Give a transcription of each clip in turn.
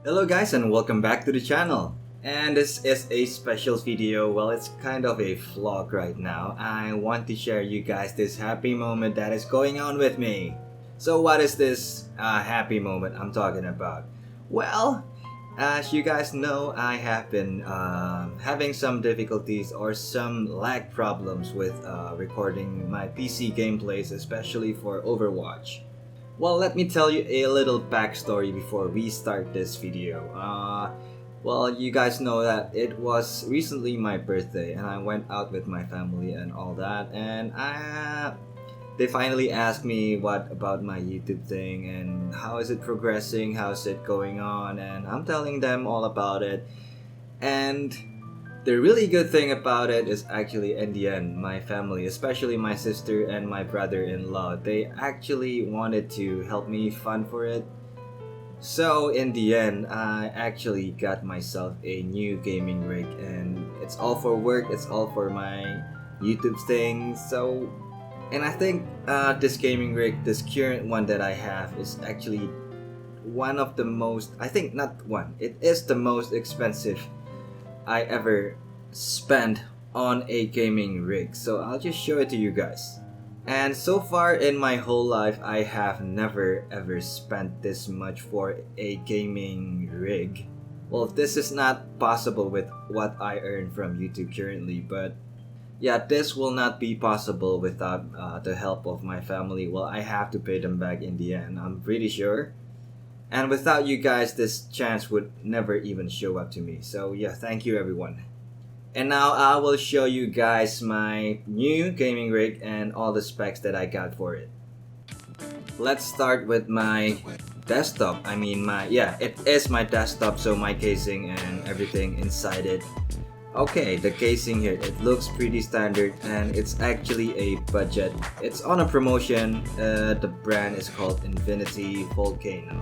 Hello guys and welcome back to the channel. And this is a special video. Well, it's kind of a vlog right now. I want to share you guys this happy moment that is going on with me. So what is this happy moment I'm talking about? Well, as you guys know, I have been having some difficulties or some lag problems with recording my PC gameplays, especially for Overwatch. Well, let me tell you a little backstory before we start this video. Well, you guys know that it was recently my birthday and I went out with my family and all that, and they finally asked me what about my YouTube thing and how is it progressing, how's it going on, and I'm telling them all about it. And the really good thing about it is actually in the end, my family, especially my sister and my brother-in-law, they actually wanted to help me fund for it. So in the end, I actually got myself a new gaming rig, and it's all for work, it's all for my YouTube thing. So, and I think this gaming rig, this current one that I have, is actually one of the most, I think not one, it is the most expensive I ever spent on a gaming rig. So I'll just show it to you guys. And so far in my whole life, I have never ever spent this much for a gaming rig. Well, this is not possible with what I earn from YouTube currently, but yeah, this will not be possible without the help of my family. Well, I have to pay them back in the end, I'm pretty sure. And without you guys, this chance would never even show up to me. So yeah, thank you everyone. And now I will show you guys my new gaming rig and all the specs that I got for it. Let's start with my desktop. It is my desktop, so my casing and everything inside it. Okay, the casing here, it looks pretty standard and it's actually a budget. It's on a promotion. The brand is called Infinity Volcano.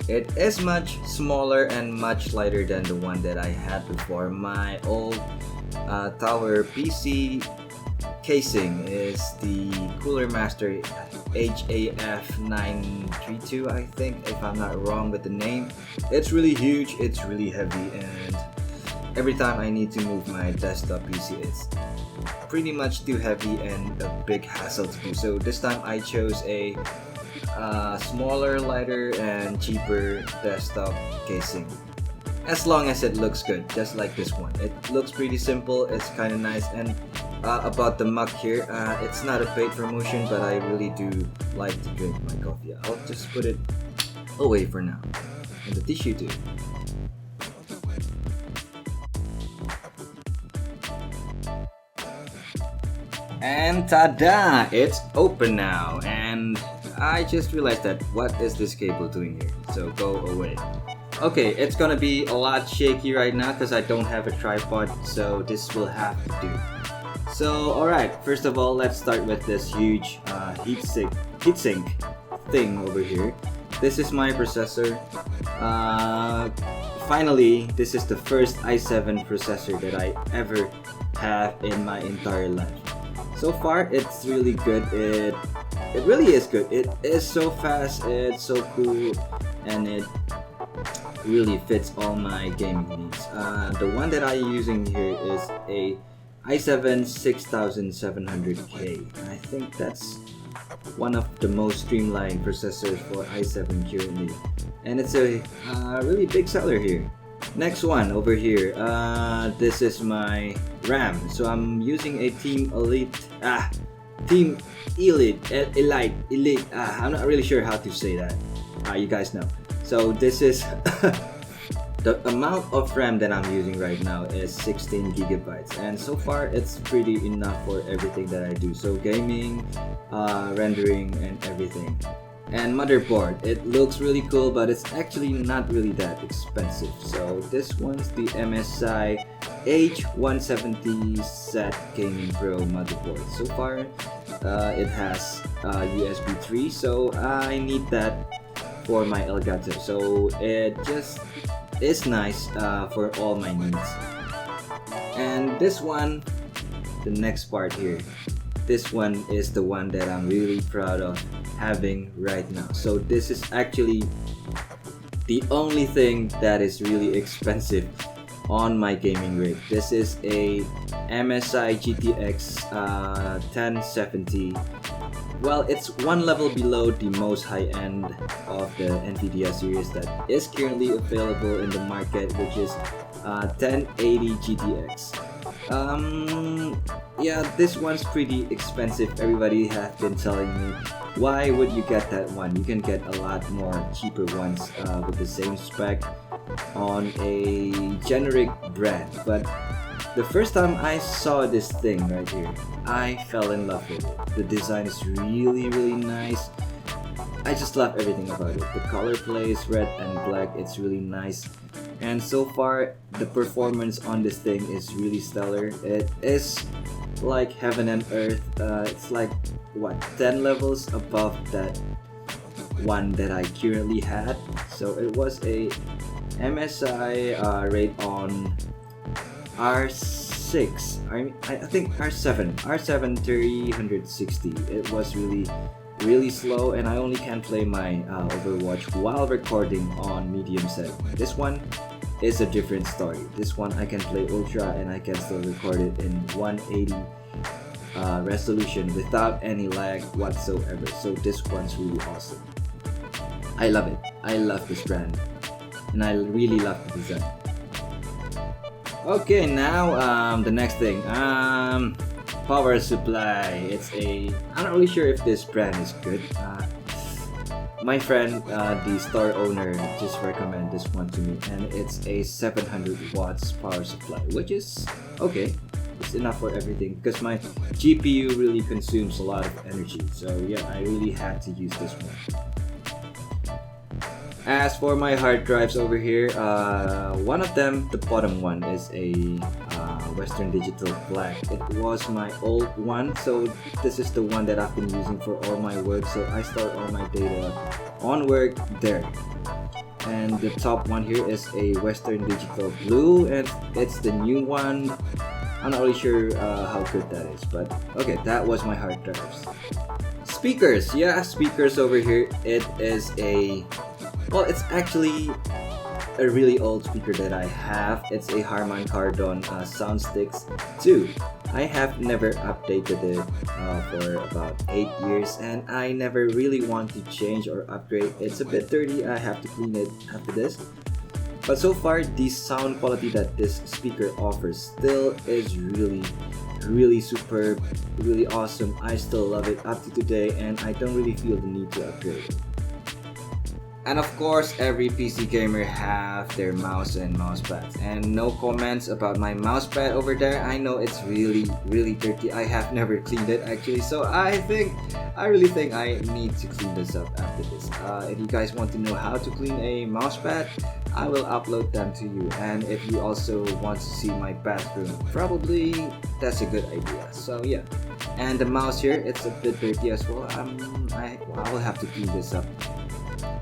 It is much smaller and much lighter than the one that I had before. My old tower PC casing is the Cooler Master HAF932, I think, if I'm not wrong with the name. It's really huge, it's really heavy, and every time I need to move my desktop PC, it's pretty much too heavy and a big hassle to do. So this time I chose a smaller, lighter, and cheaper desktop casing. As long as it looks good, just like this one. It looks pretty simple, it's kind of nice. And about the mug here, it's not a paid promotion, but I really do like to drink my coffee. I'll just put it away for now. And the tissue too. And tada! It's open now, and I just realized that what is this cable doing here? So go away. Okay, it's gonna be a lot shaky right now because I don't have a tripod, so this will have to do. So alright, first of all, let's start with this huge heatsink thing over here. This is my processor. Finally, this is the first i7 processor that I ever have in my entire life. So far, it's really good. It really is good. It is so fast, it's so cool, and it really fits all my gaming needs. The one that I'm using here is a i7 6700K. I think that's one of the most streamlined processors for i7 currently, and it's a really big seller here. Next one over here, this is my RAM. So I'm using a Team Elite. I'm not really sure how to say that. You guys know. So this is the amount of RAM that I'm using right now is 16 gigabytes, and so far it's pretty enough for everything that I do. So gaming, rendering, and everything. And motherboard, it looks really cool, but it's actually not really that expensive. So this one's the MSI H170Z Gaming Pro motherboard. So far, it has USB 3, so I need that for my Elgato. So it just is nice for all my needs. And this one, the next part here, this one is the one that I'm really proud of having right now. So this is actually The only thing that is really expensive on my gaming rig. This is a MSI GTX 1070. Well, it's one level below the most high-end of the NVIDIA series that is currently available in the market, which is 1080 GTX. Yeah, this one's pretty expensive. Everybody has been telling me, why would you get that one? You can get a lot more cheaper ones with the same spec on a generic brand. But the first time I saw this thing right here, I fell in love with it. The design is really nice. I just love everything about it. The color plays red and black, it's really nice. And so far, the performance on this thing is really stellar. It is like heaven and earth. It's like, what, 10 levels above that one that I currently had. So it was a MSI rate on R6, I think R7 360. It was really slow, and I only can play my Overwatch while recording on medium setting. This one is a different story. This one I can play ultra and I can still record it in 180 resolution without any lag whatsoever. So this one's really awesome. I love it. I love this brand, and I really love the design. Okay, now the next thing, power supply. I'm not really sure if this brand is good. My friend, the store owner, just recommended this one to me, and it's a 700 watts power supply, which is okay. It's enough for everything because my GPU really consumes a lot of energy. So yeah, I really had to use this one. As for my hard drives over here, one of them, the bottom one, is a Western Digital Black. It was my old one, so this is the one that I've been using for all my work. So I store all my data on work there. And the top one here is a Western Digital Blue, and it's the new one. I'm not really sure how good that is, but okay, that was my hard drives. Speakers, yeah, speakers over here. It is well, it's actually a really old speaker that I have. It's a Harman Kardon Soundsticks 2. I have never updated it for about 8 years, and I never really want to change or upgrade. It's a bit dirty. I have to clean it after this. But so far, the sound quality that this speaker offers still is really superb, really awesome. I still love it up to today, and I don't really feel the need to upgrade it. And of course, every PC gamer have their mouse and mousepads. And no comments about my mousepad over there. I know it's really dirty. I have never cleaned it actually, so I really think I need to clean this up after this. If you guys want to know how to clean a mousepad, I will upload them to you. And if you also want to see my bathroom, probably that's a good idea. So yeah. And the mouse here, it's a bit dirty as well. I will have to clean this up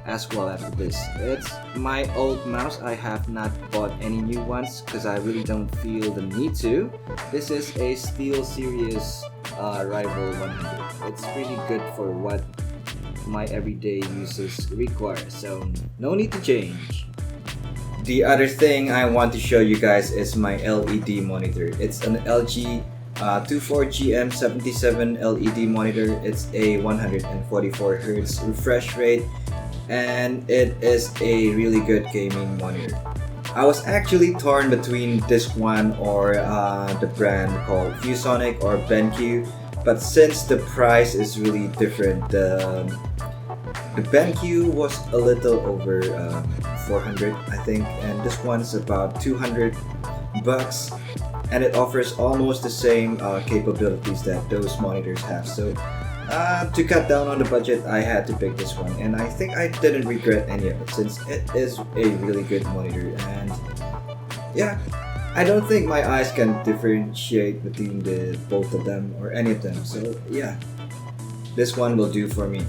as well after this. It's my old mouse. I have not bought any new ones because I really don't feel the need to. This is a SteelSeries Rival 100. It's pretty good for what my everyday uses require, so no need to change. The other thing I want to show you guys is my LED monitor. It's an LG 24GM77 LED monitor. It's a 144Hz refresh rate, and it is a really good gaming monitor. I was actually torn between this one or the brand called ViewSonic or BenQ, but since the price is really different, the BenQ was a little over 400 I think, and this one's about 200 bucks, and it offers almost the same capabilities that those monitors have. So to cut down on the budget, I had to pick this one, and I think I didn't regret any of it since it is a really good monitor. And yeah, I don't think my eyes can differentiate between the both of them or any of them. So yeah, this one will do for me.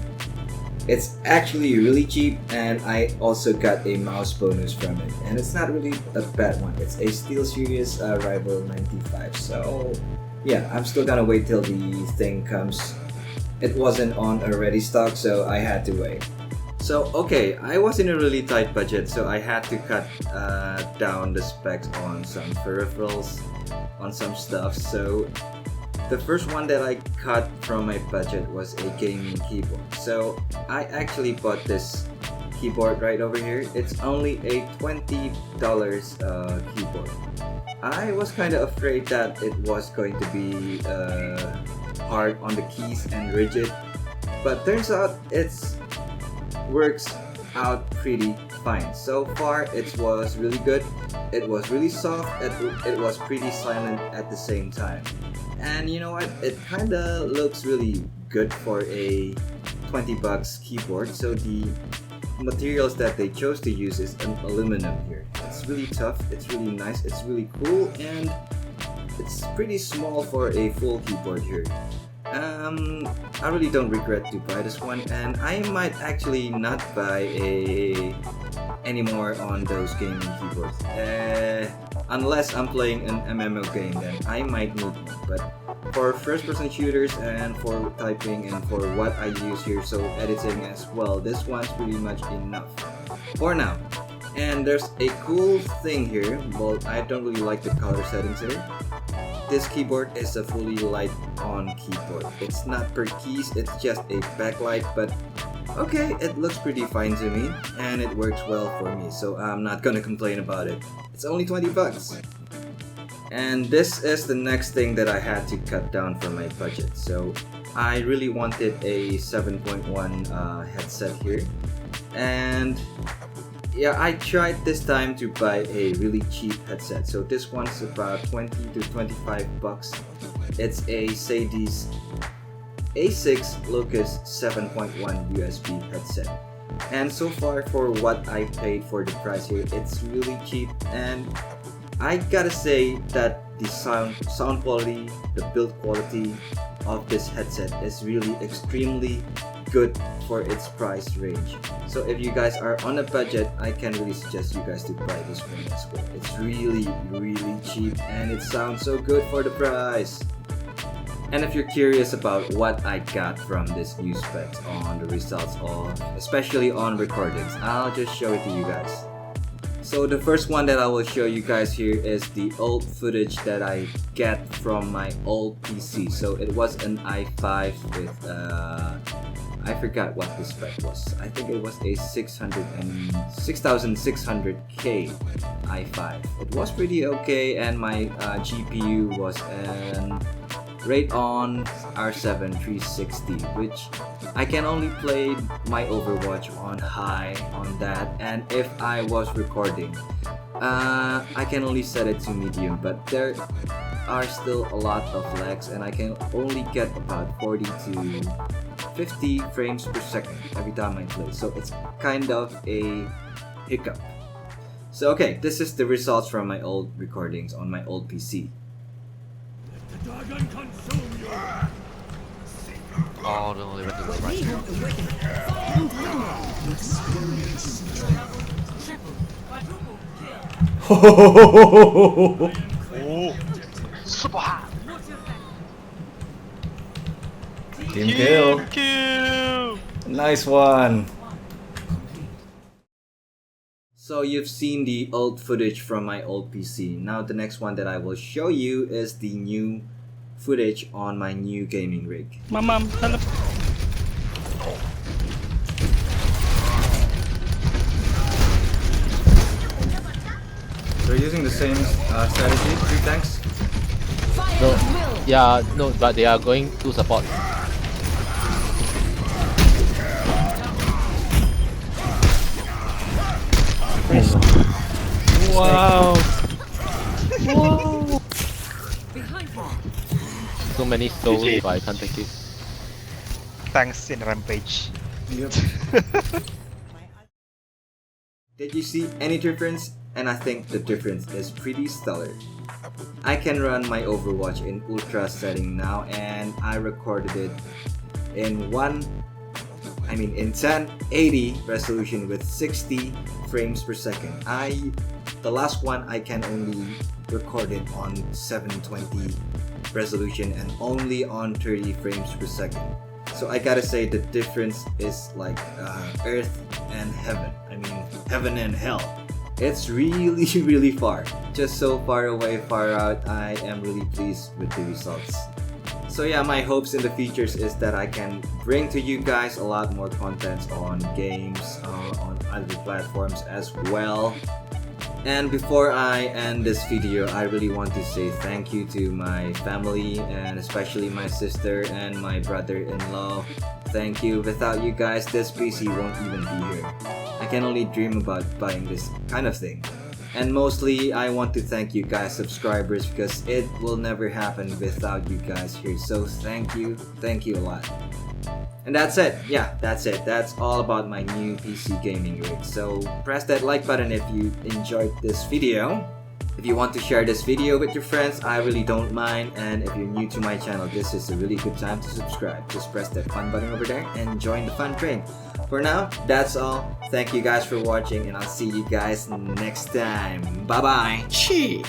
It's actually really cheap, and I also got a mouse bonus from it, and it's not really a bad one. It's a SteelSeries Rival 95. So yeah, I'm still gonna wait till the thing comes. It wasn't on a ready stock, so I had to wait. So okay, I was in a really tight budget, so I had to cut down the specs on some peripherals, on some stuff. So the first one that I cut from my budget was a gaming keyboard. So I actually bought this keyboard right over here. It's only a $20 keyboard. I was kind of afraid that it was going to be hard on the keys and rigid, but turns out it's works out pretty fine. So far it was really good. It was really soft. It was pretty silent at the same time. And you know what? It kinda looks really good for a $20 keyboard. So the materials that they chose to use is an aluminum here. It's really tough. It's really nice. It's really cool, and it's pretty small for a full keyboard here. I really don't regret to buy this one, and I might actually not buy anymore on those gaming keyboards. Unless I'm playing an MMO game, then I might need one. But for first-person shooters and for typing and for what I use here, so editing as well, this one's pretty much enough for now. And there's a cool thing here. Well, I don't really like the color settings here. This keyboard is a fully light-on keyboard. It's not per keys, it's just a backlight, but okay, it looks pretty fine to me, and it works well for me, so I'm not gonna complain about it. It's only $20. And this is the next thing that I had to cut down from my budget. So I really wanted a 7.1 headset here, and yeah, I tried this time to buy a really cheap headset. So this one's about 20 to 25 bucks. It's a Sadie's A6 Locus 7.1 USB headset. And so far for what I paid for the price here, it's really cheap, and I gotta say that the sound quality, the build quality of this headset is really extremely good for its price range. So if you guys are on a budget, I can really suggest you guys to buy this one as well. It's really cheap, and it sounds so good for the price. And if you're curious about what I got from this new specs on the results of, especially on recordings, I'll just show it to you guys. So the first one that I will show you guys here is the old footage that I get from my old PC. So it was an i5 with I forgot what the spec was. I think it was a 6600K i5. It was pretty okay, and my GPU was an Radeon R7 360, which I can only play my Overwatch on high on that, and if I was recording, I can only set it to medium, but there are still a lot of lags, and I can only get about 40 to 50 frames per second every time I play, so it's kind of a hiccup. So okay, this is the results from my old recordings on my old PC. Oh no, they went to the right. Oh, super hot. Team kill. Nice one. So you've seen the old footage from my old PC. Now the next one that I will show you is the new footage on my new gaming rig. Mom, hello. They're using the same strategy, 3 tanks. No, yeah, no, but they are going to support. Wow. Wow. So many souls, but I can't take it. Thanks in Rampage. Yep. Did you see any difference? And I think the difference is pretty stellar. I can run my Overwatch in ultra setting now, and I recorded it in 1080 resolution with 60 frames per second. The last one I can only record it on 720 resolution and only on 30 frames per second. So I gotta say the difference is like earth and heaven. I mean, heaven and hell. It's really really far. Just so far away, far out. I am really pleased with the results. So yeah, my hopes in the futures is that I can bring to you guys a lot more content on games, on other platforms as well. And before I end this video, I really want to say thank you to my family and especially my sister and my brother-in-law. Thank you. Without you guys, this PC won't even be here. I can only dream about buying this kind of thing. And mostly, I want to thank you guys subscribers because it will never happen without you guys here. So thank you a lot. And that's it. Yeah, that's it. That's all about my new PC gaming rig. So press that like button if you enjoyed this video. If you want to share this video with your friends, I really don't mind. And if you're new to my channel, this is a really good time to subscribe. Just press that fun button over there and join the fun train. For now, that's all. Thank you guys for watching and I'll see you guys next time. Bye bye. Chee!